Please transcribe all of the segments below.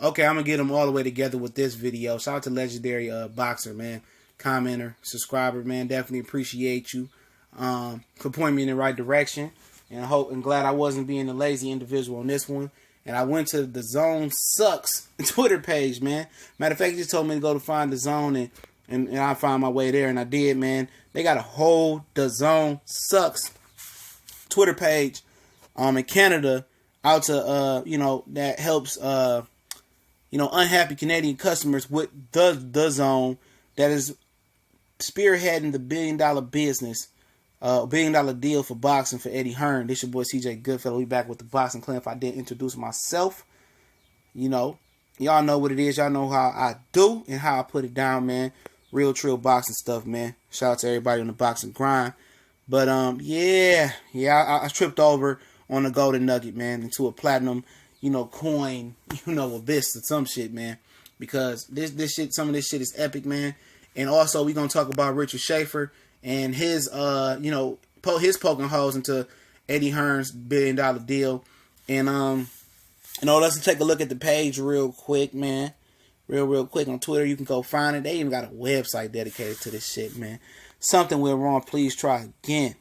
Okay, I'm going to get them all the way together with this video. Shout out to legendary boxer, man. Commenter, subscriber, man. Definitely appreciate you for pointing me in the right direction. And I hope and glad I wasn't being a lazy individual on this one. And I went to the DAZN Sucks Twitter page, man. Matter of fact, he just told me to go to find DAZN and I found my way there, and I did, man. They got a whole DAZN Sucks Twitter page in Canada out to, that helps, unhappy Canadian customers with the zone that is spearheading the $1 billion business, $1 billion deal for boxing for Eddie Hearn. This your boy CJ Goodfellow. We back with the Boxing Clinic. If I didn't introduce myself, y'all know what it is. Y'all know how I do and how I put it down, man. Real trill boxing stuff, man. Shout out to everybody on the boxing grind. But I tripped over on a golden nugget, man, into a platinum, coin, abyss or some shit, man. Because some of this shit is epic, man. And also we gonna talk about Richard Schaefer and his his poking holes into Eddie Hearn's $1 billion deal. And let's take a look at the page real quick, man. Real quick on Twitter. You can go find it. They even got a website dedicated to this shit, man. Something went wrong, please try again.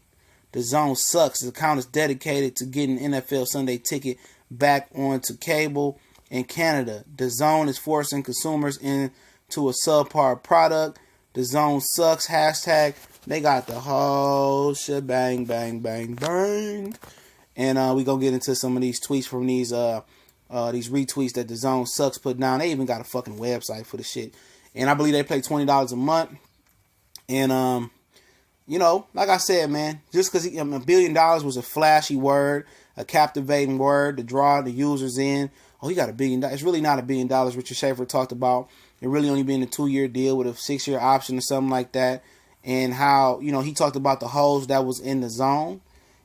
DAZN Sucks. The account is dedicated to getting NFL Sunday Ticket back onto cable in Canada. DAZN is forcing consumers into a subpar product. DAZN Sucks. Hashtag. They got the whole shebang, bang, bang, bang. And we gonna get into some of these tweets from these retweets that DAZN Sucks put down. They even got a fucking website for the shit. And I believe they pay $20 a month. And like I said, man, just because $1 billion was a flashy word, a captivating word to draw the users in. Oh, he got $1 billion. It's really not $1 billion. Richard Schaefer talked about it really only being a 2-year deal with a 6-year option or something like that. And how, he talked about the holes that was in the zone.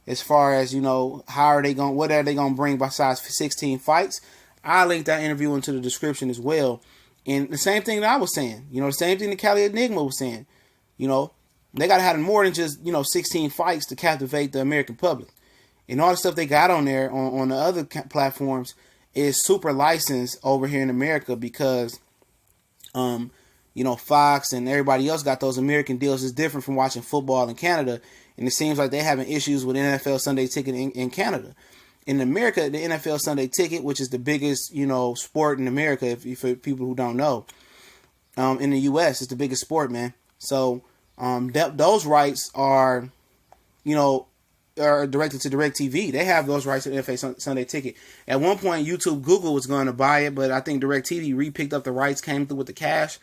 As far as, what are they going to bring besides 16 fights? I linked that interview into the description as well. And the same thing that I was saying, the same thing that Cali Enigma was saying, they got to have more than just, 16 fights to captivate the American public. And all the stuff they got on there on the other platforms is super licensed over here in America because, Fox and everybody else got those American deals. It's different from watching football in Canada. And it seems like they're having issues with NFL Sunday Ticket in Canada. In America, the NFL Sunday Ticket, which is the biggest, sport in America, for people who don't know, in the U.S., it's the biggest sport, man. So those rights are directed to DirecTV. They have those rights to the NFL Sunday Ticket. At one point, Google was going to buy it, but I think DirecTV re-picked up the rights, came through with the cash.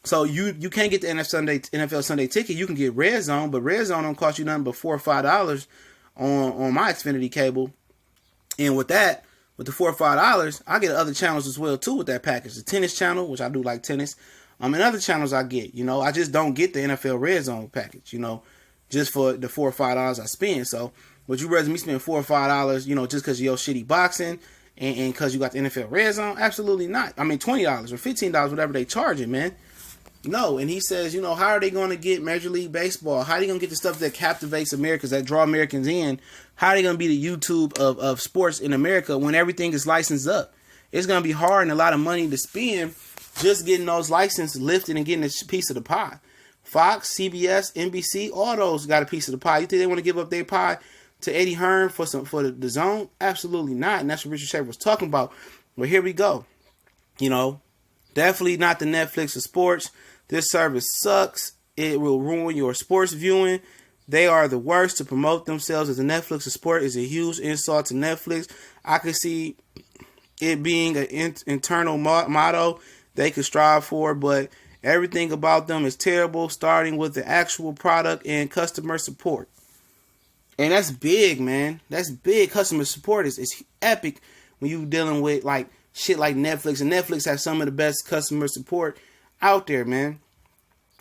So you can't get the NFL Sunday Ticket. You can get Red Zone, but Red Zone don't cost you nothing but $4 or $5 on my Xfinity cable. And with the $4 or $5, I get other channels as well too with that package. The tennis channel, which I do like tennis, and other channels I get. I just don't get the NFL Red Zone package. Just for the $4 or $5 I spend. So would you rather me spend $4 or $5? Just because of your shitty boxing and because you got the NFL Red Zone? Absolutely not. I mean $20 or $15, whatever they charge it, man. No, and he says, how are they going to get Major League Baseball? How are they going to get the stuff that captivates Americans, that draw Americans in? How are they going to be the YouTube of sports in America when everything is licensed up? It's going to be hard and a lot of money to spend just getting those licenses lifted and getting a piece of the pie. Fox, CBS, NBC, all those got a piece of the pie. You think they want to give up their pie to Eddie Hearn for the zone? Absolutely not. And that's what Richard Schaefer was talking about. Well, here we go. Definitely not the Netflix of sports. This service sucks. It will ruin your sports viewing. They are the worst to promote themselves as a Netflix of sport is a huge insult to Netflix. I could see it being an internal motto they could strive for, but everything about them is terrible, starting with the actual product and customer support. And that's big, man. That's big. Customer support is epic when you're dealing with like shit like Netflix. And Netflix has some of the best customer support out there, man.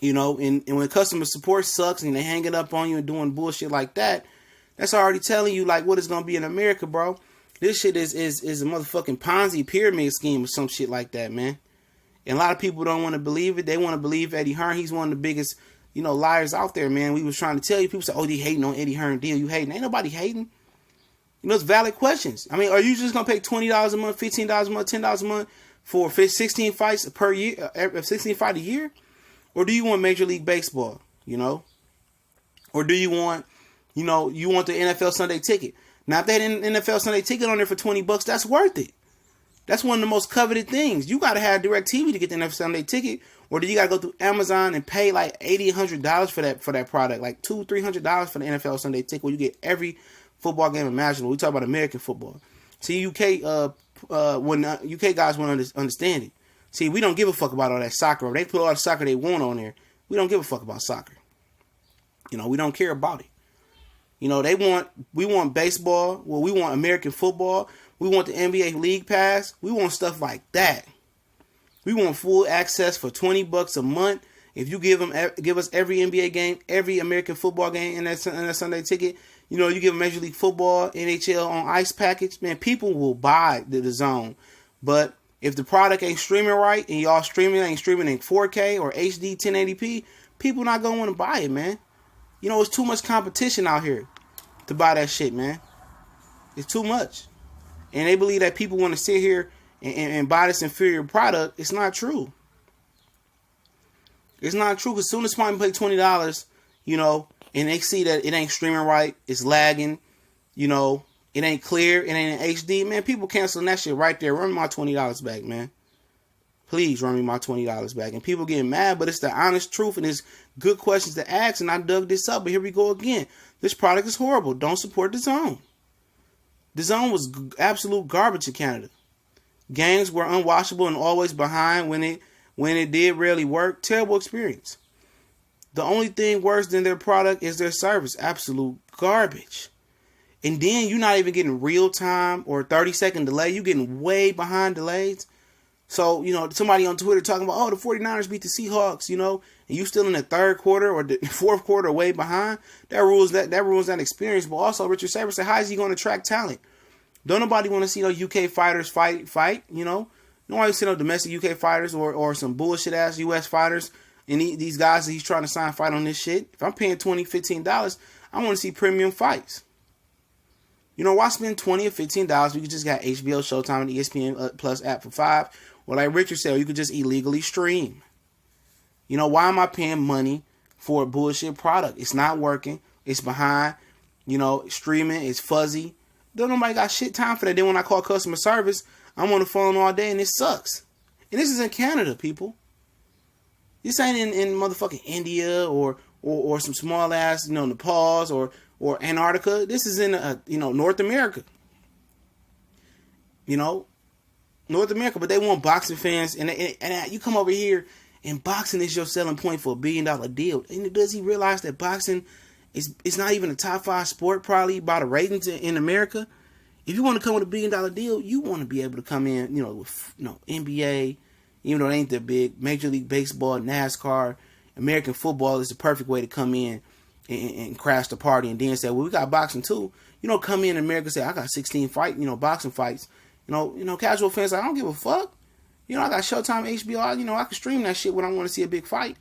And when customer support sucks and they hanging up on you and doing bullshit like that, that's already telling you like what it's gonna be in America, bro. This shit is a motherfucking Ponzi pyramid scheme or some shit like that, man. And a lot of people don't want to believe it. They want to believe Eddie Hearn. He's one of the biggest, liars out there, man. We was trying to tell you. People say, oh, they hating on Eddie Hearn deal. You hating. Ain't nobody hating. It's valid questions. I mean, are you just going to pay $20 a month, $15 a month, $10 a month for 16 fights per year, 16 fight a year? Or do you want Major League Baseball, you know? Or do you want, you know, you want the NFL Sunday Ticket? Now, if they had an NFL Sunday Ticket on there for $20, that's worth it. That's one of the most coveted things. You got to have DirecTV to get the NFL Sunday Ticket, or do you got to go through Amazon and pay like $80, $100 for that product, like $200-$300 for the NFL Sunday Ticket, where you get every football game imaginable. We talk about American football. See, UK when UK guys won't understand it. See, we don't give a fuck about all that soccer. They put all the soccer they want on there. We don't give a fuck about soccer. You know, we don't care about it. You know, we want baseball. Well, we want American football. We want the NBA League Pass. We want stuff like that. We want full access for $20 a month. If you give us every NBA game, every American football game in that Sunday Ticket, you know, you give Major League Football, NHL on ice package, man, people will buy the DAZN. But if the product ain't streaming right and y'all ain't streaming in 4K or HD 1080p, people not gonna want to buy it, man. You know, it's too much competition out here to buy that shit, man. It's too much. And they believe that people want to sit here and buy this inferior product. It's not true. It's not true, because as soon as somebody pay $20, you know, and they see that it ain't streaming right, it's lagging, you know, it ain't clear, it ain't in HD, man, people canceling that shit right there. Run me my $20 back, man. Please run me my $20 back. And people getting mad, but it's the honest truth, and it's good questions to ask, and I dug this up, but here we go again. This product is horrible. Don't support DAZN. DAZN was absolute garbage in Canada. Games were unwatchable and always behind when it did rarely work. Terrible experience. The only thing worse than their product is their service. Absolute garbage. And then you're not even getting real time or 30-second delay. You're getting way behind delays. So, you know, somebody on Twitter talking about, oh, the 49ers beat the Seahawks, you know, and you still in the third quarter or the fourth quarter way behind. That ruins that experience. But also, Richard Schaefer said, how is he going to attract talent? Don't nobody want to see those UK fighters fight, you know? Nobody see no domestic UK fighters or some bullshit ass US fighters and these guys that he's trying to sign fight on this shit. If I'm paying $20, $15, I want to see premium fights. You know, why spend $20 or $15? We could just got HBO, Showtime, and ESPN Plus app for $5. Or like Richard said, you could just illegally stream. You know, why am I paying money for a bullshit product? It's not working. It's behind. You know, streaming is fuzzy. Don't nobody got shit time for that. Then when I call customer service, I'm on the phone all day and it sucks. And this is in Canada, people. This ain't in motherfucking India or some small ass, you know, Nepal or Antarctica. This is in North America. You know, North America. But they want boxing fans, and you come over here and boxing is your selling point for $1 billion deal. And does he realize that boxing it's not even a top 5 sport probably by the ratings in America? If you want to come with $1 billion deal, you want to be able to come in, you know, with NBA, even though it ain't that big, Major League Baseball, NASCAR, American football is the perfect way to come in and crash the party, and then say, well, we got boxing too. You know, come in America and say, I got 16 boxing fights. You know, casual fans like, I don't give a fuck. You know, I got Showtime, HBO. I can stream that shit when I want to see a big fight.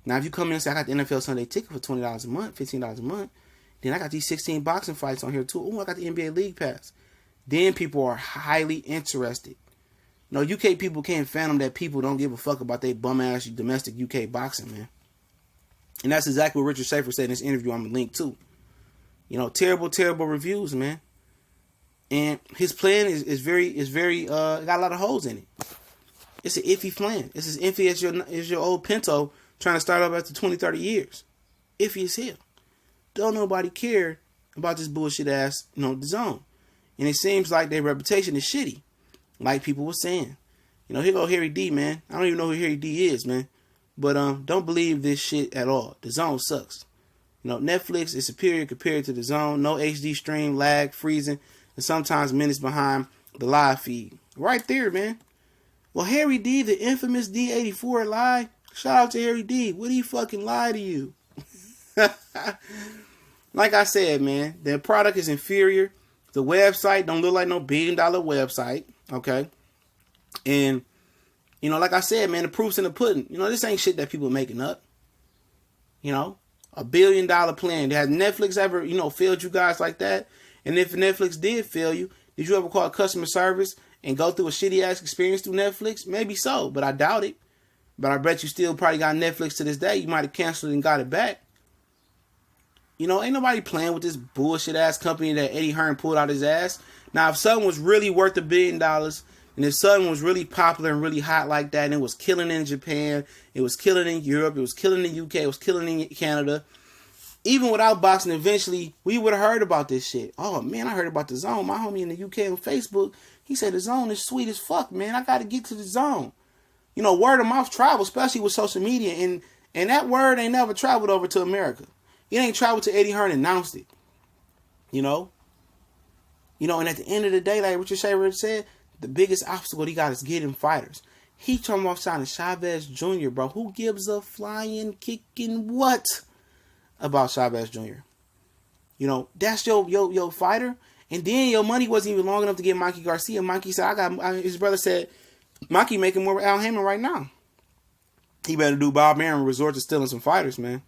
Now, if you come in and say, I got the NFL Sunday Ticket for $20 a month, $15 a month, then I got these 16 boxing fights on here too. Oh, I got the NBA League Pass. Then people are highly interested. You know, UK people can't fathom that people don't give a fuck about their bum-ass domestic UK boxing, man. And that's exactly what Richard Schaefer said in this interview I'm going to link to. You know, terrible, terrible reviews, man. And his plan is very got a lot of holes in it. It's an iffy plan. It's as iffy as your old Pinto trying to start up after 20, 30 years. Iffy as hell. Don't nobody care about this bullshit ass, DAZN. And it seems like their reputation is shitty. Like people were saying. You know, here go Harry D, man. I don't even know who Harry D is, man. But don't believe this shit at all. DAZN sucks. You know, Netflix is superior compared to DAZN. No HD stream, lag, freezing, and sometimes minutes behind the live feed. Right there, man. Well, Harry D, the infamous D84 lie. Shout out to Harry D. Would he fucking lie to you? Like I said, man, the product is inferior. The website don't look like no $1 billion website. Okay. And, you know, like I said, man, the proof's in the pudding. You know, this ain't shit that people making up. You know, $1 billion plan. Has Netflix ever, failed you guys like that? And if Netflix did fail you, did you ever call customer service and go through a shitty ass experience through Netflix? Maybe so, but I doubt it. But I bet you still probably got Netflix to this day. You might have canceled and got it back. You know, ain't nobody playing with this bullshit ass company that Eddie Hearn pulled out his ass. Now, if something was really worth $1 billion, and if something was really popular and really hot like that, and it was killing in Japan, it was killing in Europe, it was killing in the UK, it was killing in Canada, even without boxing, eventually, we would have heard about this shit. Oh, man, I heard about the DAZN. My homie in the UK on Facebook, he said the DAZN is sweet as fuck, man. I got to get to the DAZN. You know, word of mouth travels, especially with social media, and that word ain't never traveled over to America. It ain't traveled to Eddie Hearn and announced it. You know? And at the end of the day, like Richard Schaefer said, the biggest obstacle he got is getting fighters. He turned off signing Chavez Jr., bro. Who gives a flying, kicking what about Chavez Jr.? You know, that's your fighter. And then your money wasn't even long enough to get Mikey Garcia. Mikey said, his brother said, Mikey making more with Al Hammond right now. He better do Bob Arum and resort to stealing some fighters, man.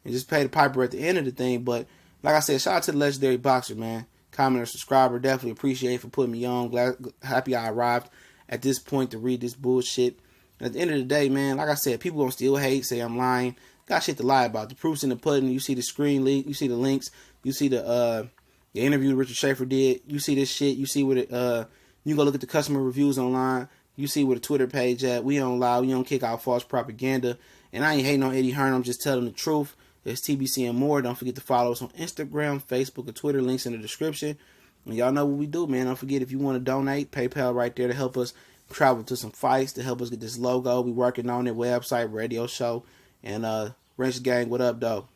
And just pay the piper at the end of the thing. But like I said, shout out to the legendary boxer, man. Commenter, subscriber, definitely appreciate it for putting me on. Happy I arrived at this point to read this bullshit. And at the end of the day, man, like I said, people gonna still hate, say I'm lying. Got shit to lie about. The proof's in the pudding. You see the screen leak. You see the links. You see the interview Richard Schaefer did. You see this shit. You see what it. You go look at the customer reviews online. You see where the Twitter page at. We don't lie. We don't kick out false propaganda. And I ain't hating on Eddie Hearn. I'm just telling the truth. It's TBC and more. Don't forget to follow us on Instagram, Facebook, and Twitter. Links in the description. And y'all know what we do, man. Don't forget, if you want to donate, PayPal right there to help us travel to some fights, to help us get this logo. We working on it, website, radio show. And Wrench Gang, what up, though?